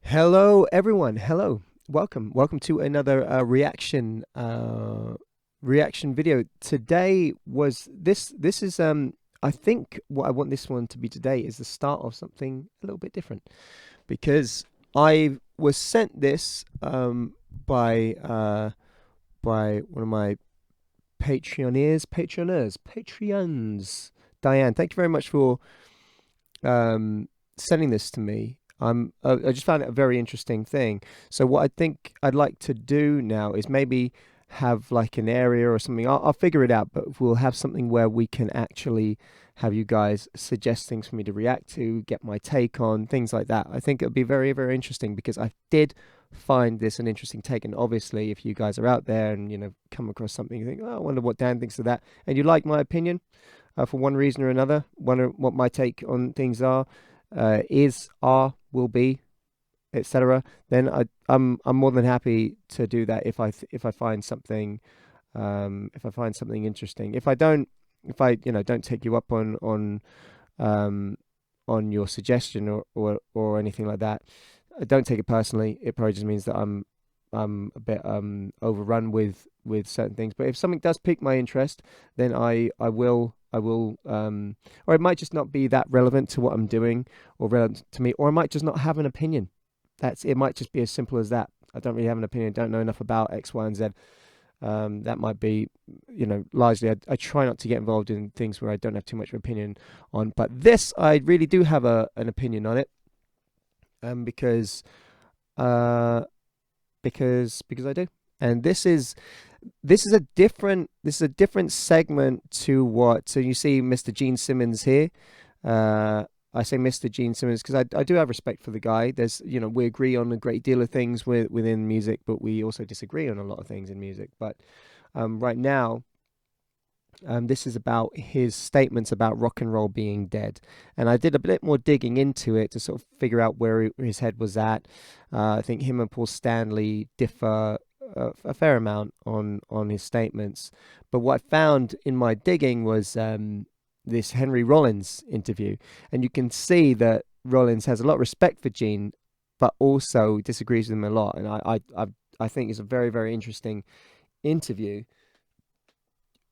Hello, everyone. Hello, welcome to another reaction video. Today was this. This is I think what I want this one to be today is the start of something a little bit different because I was sent this by one of my Patreons. Diane, thank you very much for sending this to me. I just found it a very interesting thing. So what I think I'd like to do now is maybe have like an area or something. I'll figure it out, but we'll have something where we can actually have you guys suggest things for me to react to, get my take on things like that. I think it'll be very, very interesting because I did find this an interesting take. And obviously, if you guys are out there and come across something, you think, oh, I wonder what Dan thinks of that, and you like my opinion for one reason or another, wonder what my take on things will be, etc. Then I'm more than happy to do that if I find something interesting. If I don't don't take you up on your suggestion or anything like that, don't take it personally. It probably just means that I'm a bit overrun with certain things. But if something does pique my interest, then I will or it might just not be that relevant to what I'm doing or relevant to me, or I might just not have an opinion. It might just be as simple as that. I don't really have an opinion, don't know enough about X, Y, and Z. That might be, largely, I try not to get involved in things where I don't have too much of an opinion on. But this, I really do have an opinion on it, because I do. And this is a different segment to what. So you see Mr. Gene Simmons here. I say Mr. Gene Simmons because I do have respect for the guy. There's we agree on a great deal of things within music, but we also disagree on a lot of things in music. But right now, this is about his statements about rock and roll being dead. And I did a bit more digging into it to sort of figure out where his head was at. I think him and Paul Stanley differ a fair amount on his statements. But what I found in my digging was this Henry Rollins interview. And you can see that Rollins has a lot of respect for Gene, but also disagrees with him a lot. And I think it's a very, very interesting interview,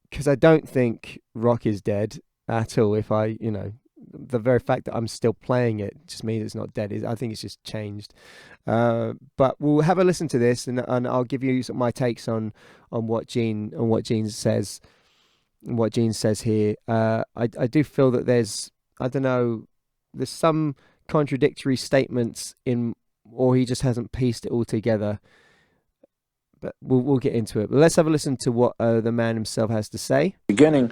because I don't think rock is dead at all. If the very fact that I'm still playing it just means it's not dead. I think it's just changed. But we'll have a listen to this, and I'll give you my takes on what Gene says. What Gene says here. I do feel that there's some contradictory statements or he just hasn't pieced it all together. But we'll get into it. But let's have a listen to what the man himself has to say. Beginning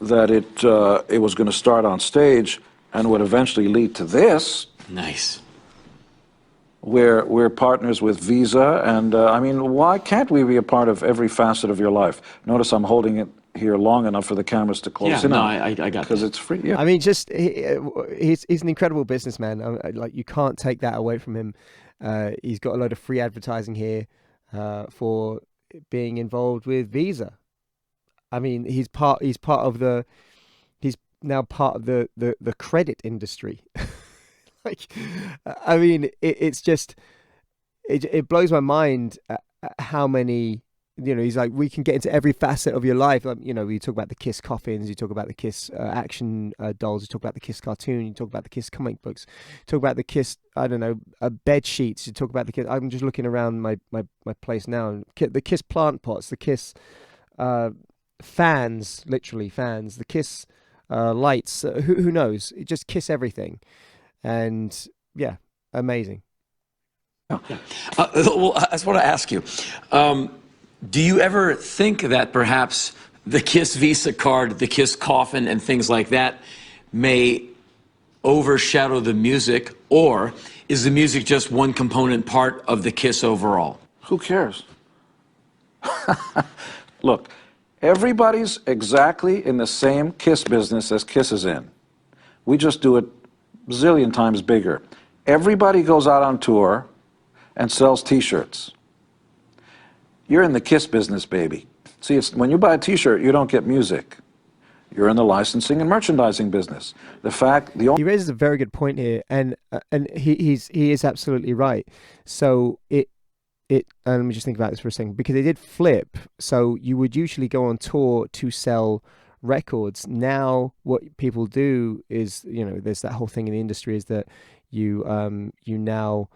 that it was going to start on stage and would eventually lead to this. Nice. We're partners with Visa, and I mean, why can't we be a part of every facet of your life? Notice I'm holding it here long enough for the cameras to close in on. I got because it's free. Yeah. I mean, just he's an incredible businessman. Like, you can't take that away from him. He's got a lot of free advertising here for being involved with Visa. I mean, he's now part of the credit industry. Like, I mean, it's just it blows my mind how many. He's like, we can get into every facet of your life. Like, you talk about the Kiss coffins, you talk about the Kiss action dolls, you talk about the Kiss cartoon, you talk about the Kiss comic books, you talk about the Kiss, I don't know, bed sheets, you talk about the Kiss. I'm just looking around my place now. The Kiss plant pots, the Kiss fans, literally fans, the Kiss lights. Who knows? It just Kiss everything, and yeah, amazing. Yeah. Well, I just want to ask you. Do you ever think that perhaps the Kiss Visa card, the Kiss coffin, and things like that may overshadow the music, or is the music just one component part of the Kiss overall? Who cares? Look, everybody's exactly in the same Kiss business as Kiss is in. We just do it a zillion times bigger. Everybody goes out on tour and sells T-shirts. You're in the Kiss business, baby. See, when you buy a T-shirt, you don't get music. You're in the licensing and merchandising business. The He raises a very good point here, and he is absolutely right. So let me just think about this for a second, because they did flip. So you would usually go on tour to sell records. Now what people do is, there's that whole thing in the industry, is that you now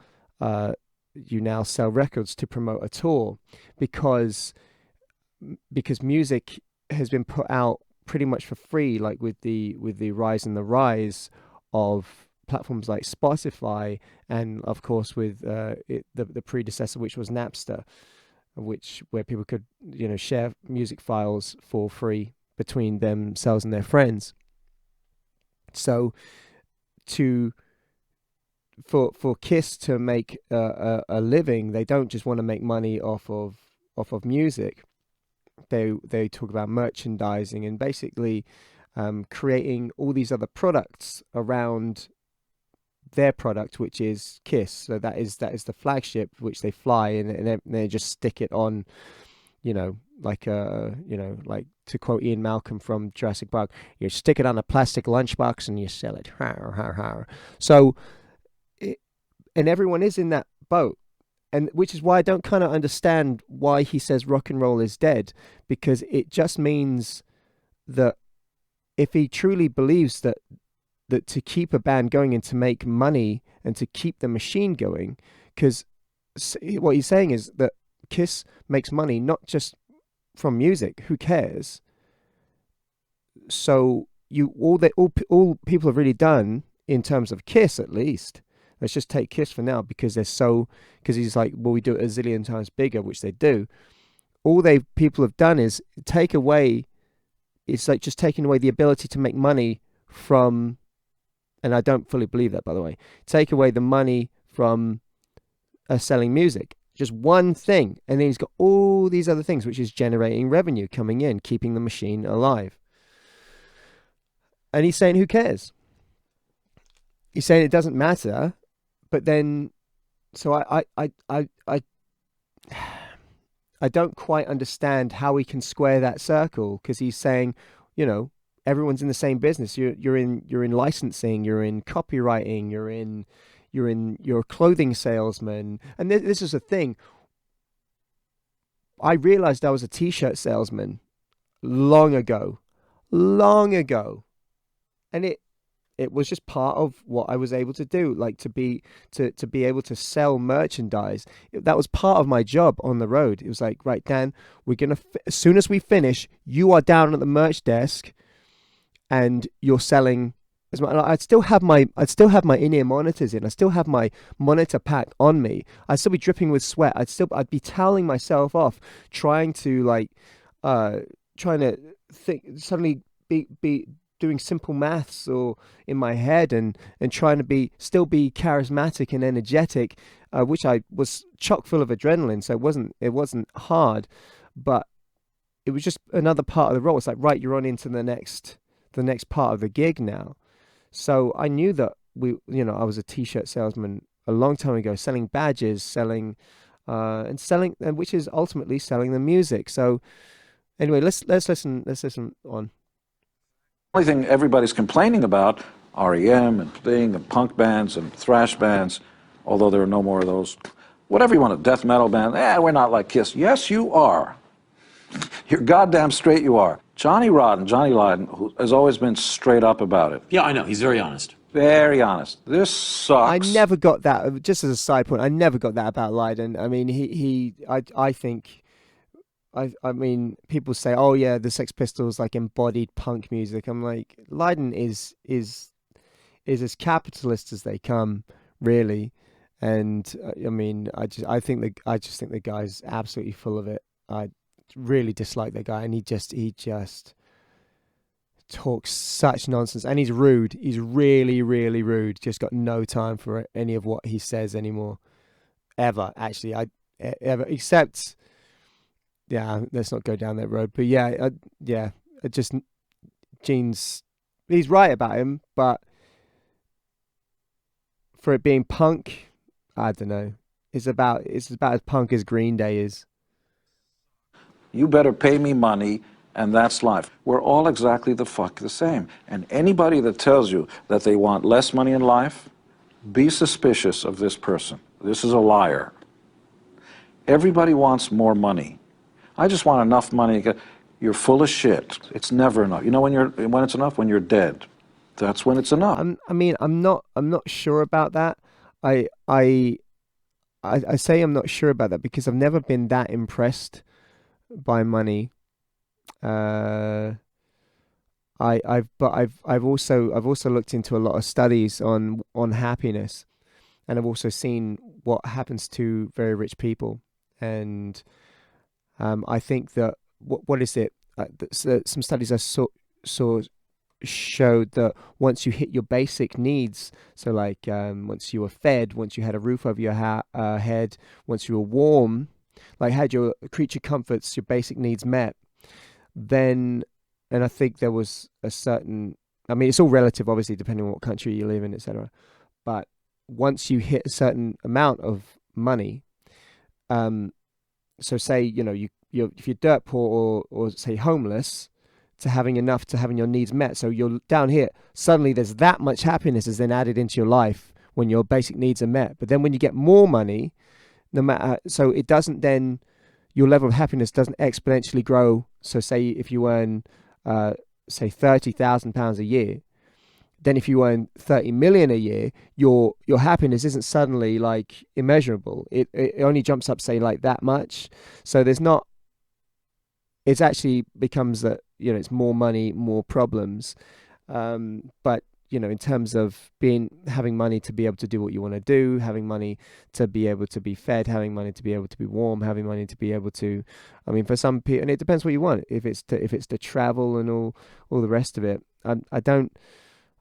sell records to promote a tour, because music has been put out pretty much for free, like with the rise and the rise of platforms like Spotify, and of course with the predecessor, which was Napster, where people could share music files for free between themselves and their friends. So to for Kiss to make a living, they don't just want to make money off of music. They talk about merchandising and basically creating all these other products around their product, which is Kiss. So that is the flagship, which they fly, and they just stick it on, like like, to quote Ian Malcolm from Jurassic Park, you stick it on a plastic lunchbox and you sell it. So, and everyone is in that boat. And which is why I don't kind of understand why he says rock and roll is dead, because it just means that if he truly believes that to keep a band going and to make money and to keep the machine going, because what he's saying is that Kiss makes money not just from music. Who cares? So all people have really done in terms of Kiss, at least. Let's just take Kiss for now, because he's like, well, we do it a zillion times bigger, which they do. All people have done is take away. It's like just taking away the ability to make money from, and I don't fully believe that, by the way. Take away the money from selling music. Just one thing, and then he's got all these other things, which is generating revenue coming in, keeping the machine alive. And he's saying, who cares? He's saying it doesn't matter. But then, so I don't quite understand how he can square that circle, because he's saying, everyone's in the same business. You're in licensing, you're in copywriting, you're a clothing salesman, and this is a thing. I realized I was a t-shirt salesman long ago, and it was just part of what I was able to do, like to be able to sell merchandise. That was part of my job on the road. It was like, right, Dan, we're gonna as soon as we finish, you are down at the merch desk, and you're selling. I'd still have my in-ear monitors in. I still have my monitor pack on me. I'd still be dripping with sweat. I'd be toweling myself off, trying to think, suddenly be doing simple maths or in my head, and trying to still be charismatic and energetic, which I was chock full of adrenaline. So it wasn't hard, but it was just another part of the role. It's like, right, you're on into the next part of the gig now. So I knew that I was a t-shirt salesman a long time ago, selling badges, selling, which is ultimately selling the music. So anyway, let's listen on. only thing everybody's complaining about, REM and Thing and punk bands and thrash bands, although there are no more of those. Whatever you want, a death metal band, we're not like Kiss. Yes, you are. You're goddamn straight you are. Johnny Lydon, who has always been straight up about it. Yeah, I know. He's very honest. Very honest. This sucks. I never got that, just as a side point, I never got that about Lydon. I mean, I think... I mean, people say, "Oh yeah, the Sex Pistols like embodied punk music." I'm like, Lydon is as capitalist as they come, really. And I mean, I just think the guy's absolutely full of it. I really dislike that guy, and he just talks such nonsense, and he's rude. He's really, really rude. Just got no time for any of what he says anymore, ever. Actually, except. Yeah, let's not go down that road. But it just Gene's, he's right about him, but for it being punk, I don't know. It's about as punk as Green Day is. You better pay me money And that's life. We're all exactly the fuck the same. And anybody that tells you that they want less money in life, be suspicious of this person. This is a liar. Everybody wants more money. I just want enough money. You're full of shit. It's never enough. You know when it's enough? When you're dead. That's when it's enough. I'm not sure about that. I I I say I'm not sure about that because I've never been that impressed by money. Uh, I've also looked into a lot of studies on happiness, and I've also seen what happens to very rich people, and I think that what is it? Some studies I saw showed that once you hit your basic needs, so like once you were fed, once you had a roof over your head, once you were warm, like had your creature comforts, your basic needs met, then, and I think there was a certain, I mean, it's all relative, obviously, depending on what country you live in, etc. But once you hit a certain amount of money, um, so say, if you're dirt poor or say homeless, to having enough to having your needs met. So you're down here, suddenly there's that much happiness is then added into your life when your basic needs are met. But then when you get more money, no matter, so it doesn't then, your level of happiness doesn't exponentially grow. So say if you earn, say £30,000 a year, then if you earn 30 million a year, your happiness isn't suddenly like immeasurable. It only jumps up, say, like that much. So there's not, it actually becomes that, it's more money, more problems. But, in terms of having money to be able to do what you want to do, having money to be able to be fed, having money to be able to be warm, having money to be able to, I mean, for some people, and it depends what you want. If it's to travel and all the rest of it, I don't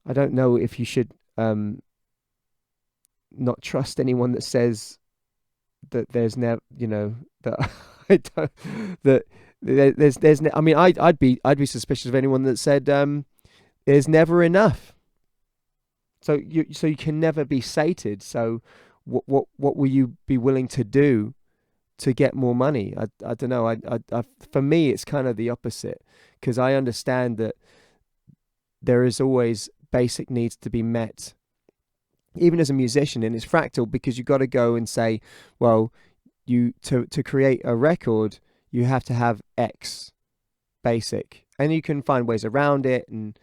know if you should not trust anyone that says that there's never, that I don't, that I mean, I'd be suspicious of anyone that said there's never enough. So you can never be sated. So what will you be willing to do to get more money? I don't know. I for me it's kind of the opposite, because I understand that there is always basic needs to be met, even as a musician, and it's fractal because you got to go and say, well, to create a record, you have to have X basic, and you can find ways around it, and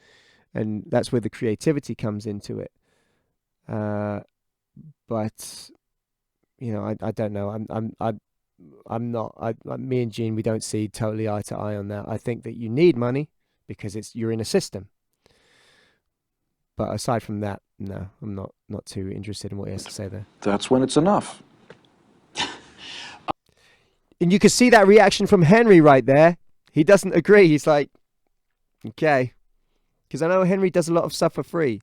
that's where the creativity comes into it. But I don't know. I'm not. Me and Gene, we don't see totally eye to eye on that. I think that you need money because you're in a system. But aside from that, no, I'm not too interested in what he has to say there. That's when it's enough. And you can see that reaction from Henry right there. He doesn't agree. He's like, okay. Because I know Henry does a lot of stuff for free.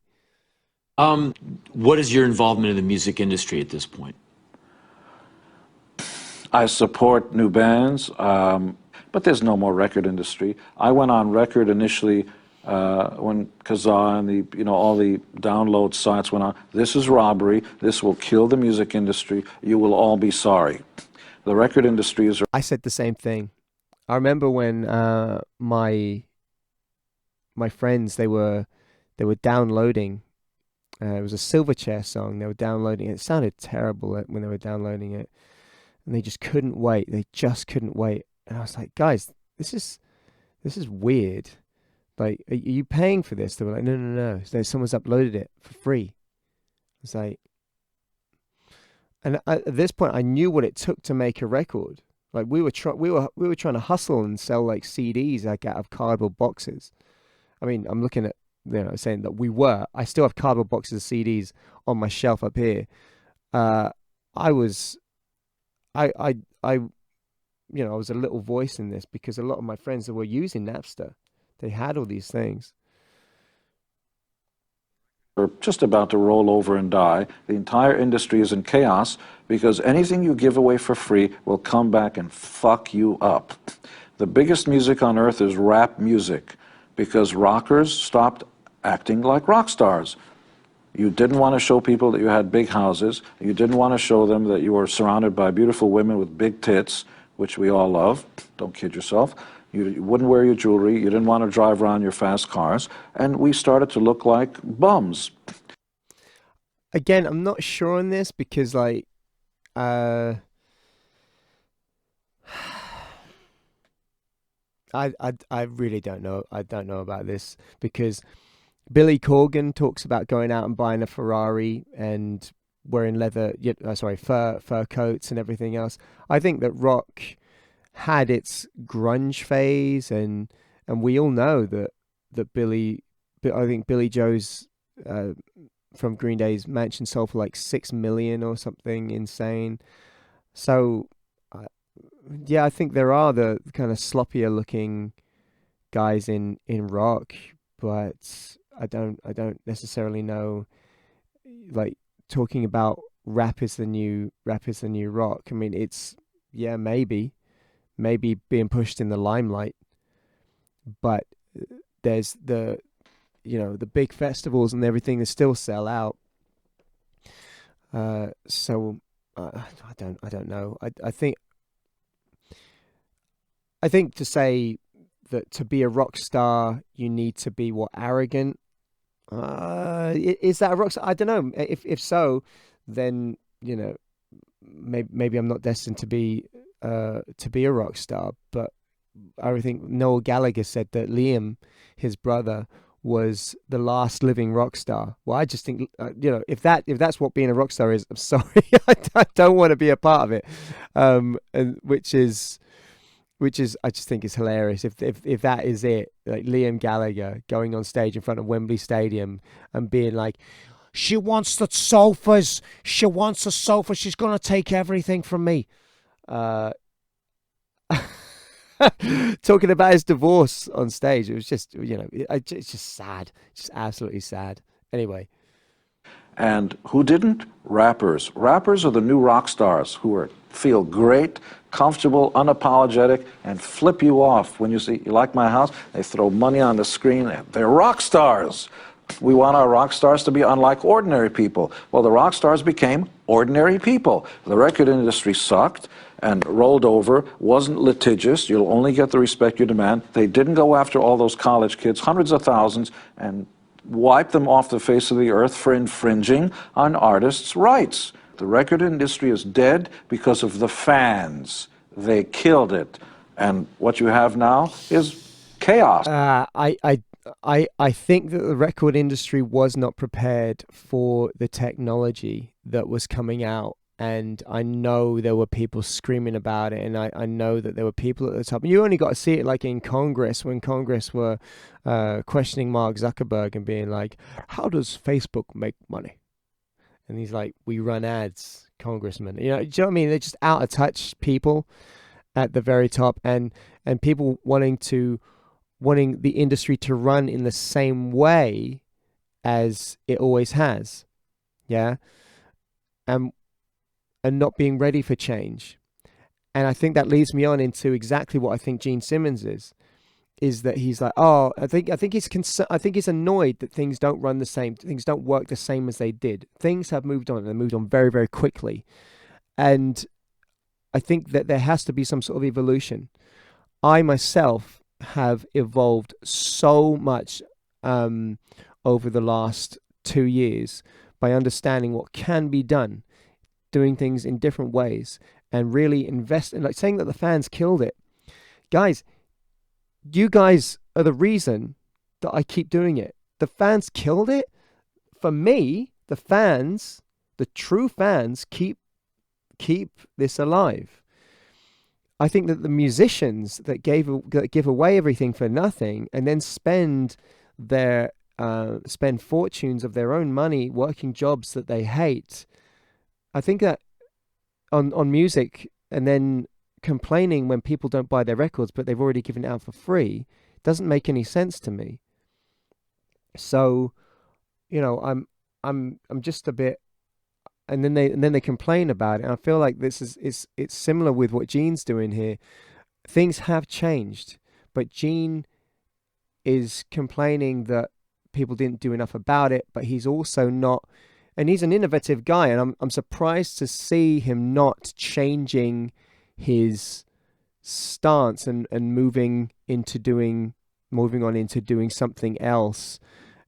What is your involvement in the music industry at this point? I support new bands, but there's no more record industry. I went on record initially when Kazaa and all the download sites went on. This is robbery. This will kill the music industry. You will all be sorry. The record industry is. I said the same thing. I remember when my friends they were downloading. It was a Silverchair song. They were downloading it. It sounded terrible when they were downloading it, and they just couldn't wait. They just couldn't wait. And I was like, guys, this is weird. Like, are you paying for this? They were like, no. So someone's uploaded it for free. It's like, and at this point, I knew what it took to make a record. Like we were trying to hustle and sell like CDs like out of cardboard boxes. I mean, I'm looking at saying that I still have cardboard boxes of CDs on my shelf up here. I was a little voice in this because a lot of my friends that were using Napster, they had all these things. Are just about to roll over and die. The entire industry is in chaos because anything you give away for free will come back and fuck you up. The biggest music on earth is rap music because rockers stopped acting like rock stars. You didn't want to show people that you had big houses. You didn't want to show them that you were surrounded by beautiful women with big tits, which we all love. Don't kid yourself. You wouldn't wear your jewelry. You didn't want to drive around your fast cars. And we started to look like bums. Again, I'm not sure on this because like uh I really don't know. I don't know about this because Billy Corgan talks about going out and buying a Ferrari and wearing leather, sorry, fur coats and everything else. I think that rock had its grunge phase, and we all know that I think Billy Joe's uh, from Green Day's Mansion sold for like 6 million or something insane. So, uh, yeah, I think there are the kind of sloppier looking guys in rock, but I don't necessarily know, like, talking about rap is the new rock. I mean, it's, yeah, maybe being pushed in the limelight, but there's the big festivals and everything that still sell out. So I don't know. I think to say that to be a rock star you need to be what, arrogant. Is that a rock star? I don't know. If so, then maybe I'm not destined to be a rock star. But I think Noel Gallagher said that Liam, his brother, was the last living rock star. Well, I just think if that's what being a rock star is, I'm sorry, I don't want to be a part of it. And which is I just think is hilarious. If that is it, like Liam Gallagher going on stage in front of Wembley Stadium and being like, she wants the sofas, she wants the sofa, she's gonna take everything from me. Uh, Talking about his divorce on stage, it was just it's just sad, just absolutely sad. Anyway, And who didn't? Rappers. Rappers are the new rock stars who feel great, comfortable, unapologetic, and flip you off when you see, you like my house? They throw money on the screen. They're rock stars. We want our rock stars to be unlike ordinary people. Well, the rock stars became ordinary people. The record industry sucked and rolled over, wasn't litigious. You'll only get the respect you demand. They didn't go after all those college kids, hundreds of thousands, and wipe them off the face of the earth for infringing on artists' rights. The record industry is dead because of the fans. They killed it. And what you have now is chaos. I think that the record industry was not prepared for the technology that was coming out. And I know there were people screaming about it, and I know that there were people at the top. And you only got to see it like in Congress, when Congress were questioning Mark Zuckerberg and being like, how does Facebook make money? And he's like, we run ads, Congressman. Do you know what I mean? They're just out of touch people at the very top, and people wanting the industry to run in the same way as it always has. Yeah. And not being ready for change. And I think that leads me on into exactly what I think Gene Simmons is that he's like, oh, I think he's annoyed that things don't run the same, things don't work the same as they did. Things have moved on, and they moved on very, very quickly. And I think that there has to be some sort of evolution. I myself have evolved so much over the last 2 years by understanding what can be done, doing things in different ways, and really invest in, like, saying that the fans killed it. Guys, you guys are the reason that I keep doing it. The fans killed it. For me, the fans, the true fans, keep this alive. I think that the musicians that give away everything for nothing and then spend fortunes of their own money working jobs that they hate, I think that on music, and then complaining when people don't buy their records but they've already given it out for free, doesn't make any sense to me. So, I'm just a bit, and then they complain about it. And I feel like it's similar with what Gene's doing here. Things have changed, but Gene is complaining that people didn't do enough about it, but he's also not. And he's an innovative guy, and I'm surprised to see him not changing his stance and moving on into doing something else,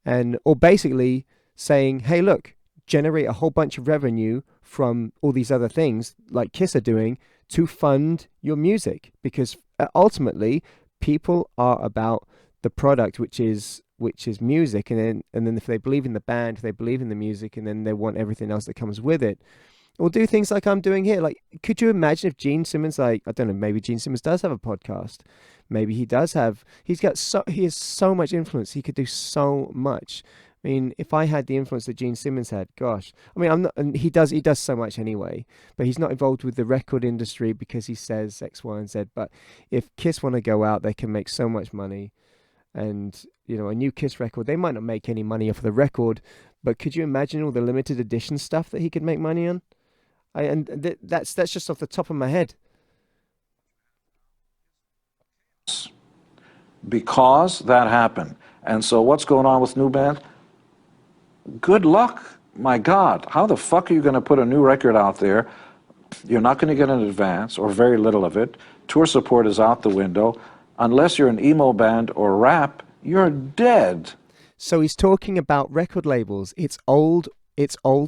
and or basically saying, hey, look, generate a whole bunch of revenue from all these other things like Kiss are doing to fund your music, because ultimately people are about the product, which is music, and then if they believe in the band, if they believe in the music, and then they want everything else that comes with it, or do things like I'm doing here. Like, could you imagine if Gene Simmons, like, I don't know, maybe Gene Simmons does have a podcast. Maybe he does have, he has so much influence. He could do so much. I mean, if I had the influence that Gene Simmons had, gosh, I mean, I'm not, and he does so much anyway, but he's not involved with the record industry because he says X, Y, and Z. But if Kiss want to go out, they can make so much money. And, you know, a new Kiss record, they might not make any money off the record, but could you imagine all the limited edition stuff that he could make money on? That's just off the top of my head. Because that happened. And so what's going on with new band? Good luck. My God, how the fuck are you going to put a new record out there? You're not going to get an advance, or very little of it. Tour support is out the window. Unless you're an emo band or rap, you're dead. So he's talking about record labels. It's old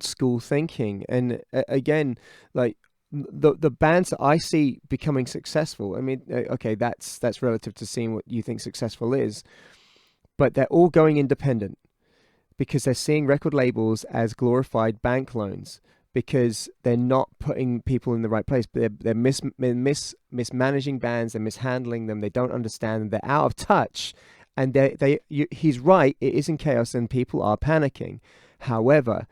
school thinking. And again, like the bands that I see becoming successful, I mean, okay, that's relative to seeing what you think successful is, but they're all going independent because they're seeing record labels as glorified bank loans, because they're not putting people in the right place. They're mismanaging bands, they're mishandling them, they don't understand them, they're out of touch, and he's right, it is in chaos and people are panicking. However,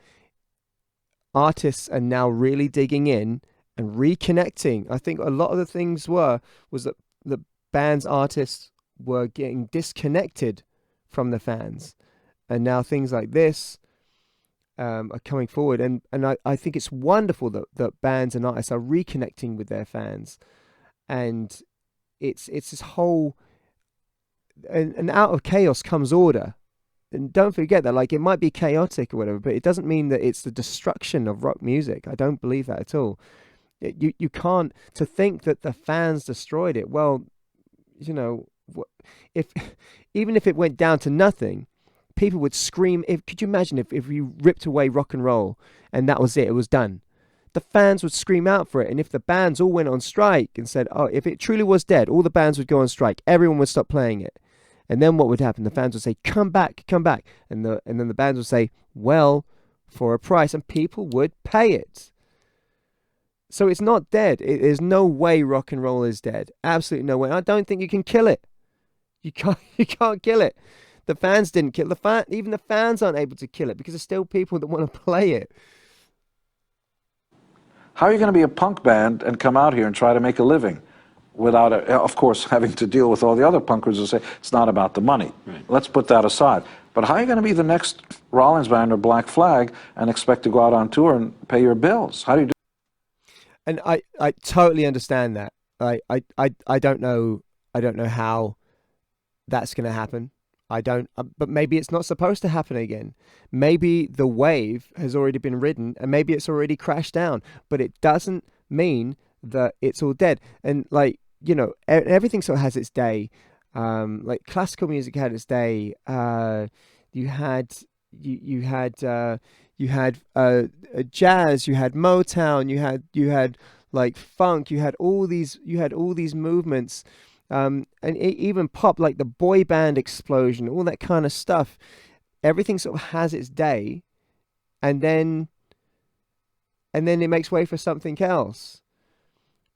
artists are now really digging in and reconnecting. I think a lot of the things was that the band's artists were getting disconnected from the fans, and now things like this are coming forward, and I think it's wonderful that bands and artists are reconnecting with their fans, and it's this whole, and out of chaos comes order. And don't forget that, like, it might be chaotic or whatever, but it doesn't mean that it's the destruction of rock music. I don't believe that at all. You can't, to think that the fans destroyed it. Well, you know, if even if it went down to nothing, people would scream. Could you imagine if you ripped away rock and roll and that was it was done? The fans would scream out for it. And if the bands all went on strike and said, oh, if it truly was dead, all the bands would go on strike, everyone would stop playing it. And then what would happen? The fans would say, come back, come back. And then the bands would say, well, for a price. And people would pay it. So it's not dead. There's no way rock and roll is dead. Absolutely no way. I don't think you can kill it. You can't kill it. The fans didn't kill even the fans aren't able to kill it, because there's still people that want to play it. How are you going to be a punk band and come out here and try to make a living without, of course, having to deal with all the other punkers who say it's not about the money? Right. Let's put that aside. But how are you going to be the next Rollins Band or Black Flag and expect to go out on tour and pay your bills? How do you do? And I totally understand that. I don't know how that's going to happen. But maybe it's not supposed to happen again. Maybe the wave has already been ridden and maybe it's already crashed down, but it doesn't mean that it's all dead. And like, you know, everything sort of has its day. Like classical music had its day. You had jazz, you had Motown, you had like funk, you had all these movements. And even pop, like the boy band explosion, all that kind of stuff. Everything sort of has its day, and then it makes way for something else.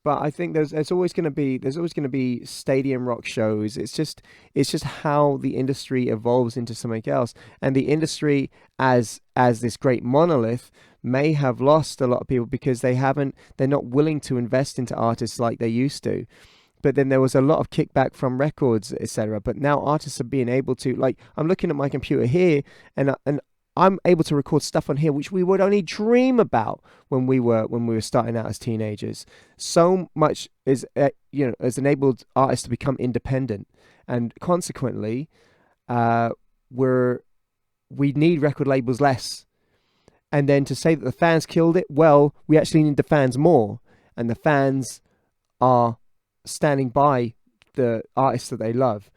But I think there's always going to be stadium rock shows. It's just how the industry evolves into something else, and the industry as this great monolith may have lost a lot of people because they're not willing to invest into artists like they used to. But then there was a lot of kickback from records, etc. But now artists are being able to, like, I'm looking at my computer here, and I'm able to record stuff on here which we would only dream about when we were starting out as teenagers. So much has enabled artists to become independent, and consequently, we need record labels less. And then to say that the fans killed it, well, we actually need the fans more, and the fans are standing by the artists that they love.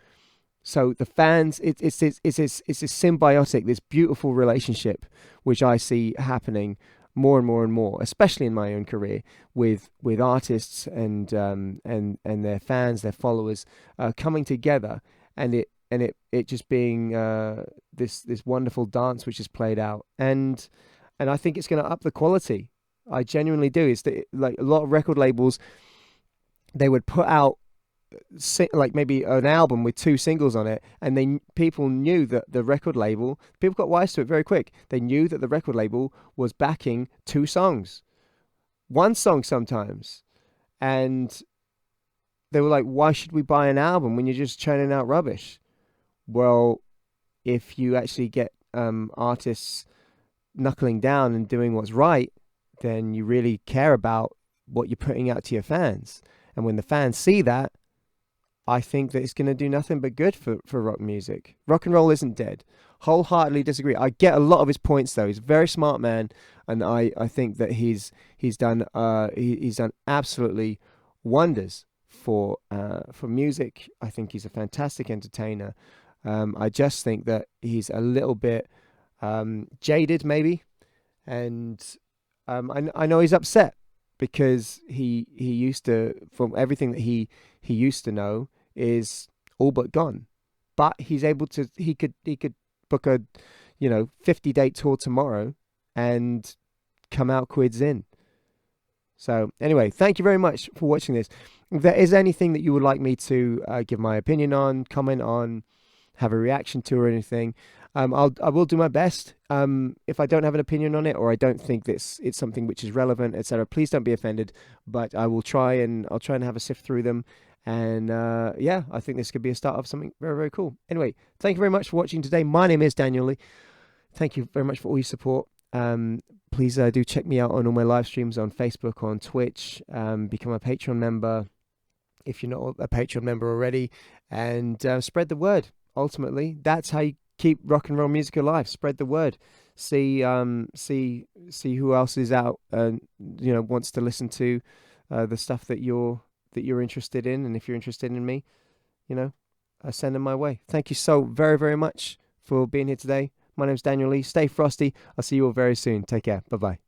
So the fans, it's a symbiotic, this beautiful relationship, which I see happening more and more and more, especially in my own career, with artists and their fans, their followers, coming together, and it just being this wonderful dance which is played out, and I think it's going to up the quality. I genuinely do. It's like a lot of record labels, they would put out like maybe an album with two singles on it, and people knew that the record label, people got wise to it very quick. They knew that the record label was backing two songs, one song sometimes, and they were like, why should we buy an album when you're just churning out rubbish? Well, if you actually get artists knuckling down and doing what's right, then you really care about what you're putting out to your fans. And when the fans see that, I think that it's going to do nothing but good for rock music. Rock and roll isn't dead. Wholeheartedly disagree. I get a lot of his points though. He's a very smart man, and I think that he's done absolutely wonders for music. I think he's a fantastic entertainer. I just think that he's a little bit jaded maybe, and I know he's upset because he used to, from everything that he used to know, is all but gone. But he's able to, he could book a 50-date tour tomorrow and come out quids in. So anyway, thank you very much for watching this. If there is anything that you would like me to give my opinion on, comment on, have a reaction to, or anything, I will do my best. If I don't have an opinion on it, or I don't think it's something which is relevant, etc., please don't be offended. But I'll try and have a sift through them. And yeah, I think this could be a start of something very, very cool. Anyway, thank you very much for watching today. My name is Daniel Leigh. Thank you very much for all your support. Please do check me out on all my live streams on Facebook, on Twitch. Become a Patreon member if you're not a Patreon member already, and spread the word. Ultimately, that's how you keep rock and roll music alive. Spread the word. See who else is out and wants to listen to the stuff that you're interested in, and if you're interested in me, send them my way. Thank you so very, very much for being here today. My name's Daniel Leigh. Stay frosty. I'll see you all very soon. Take care. Bye bye.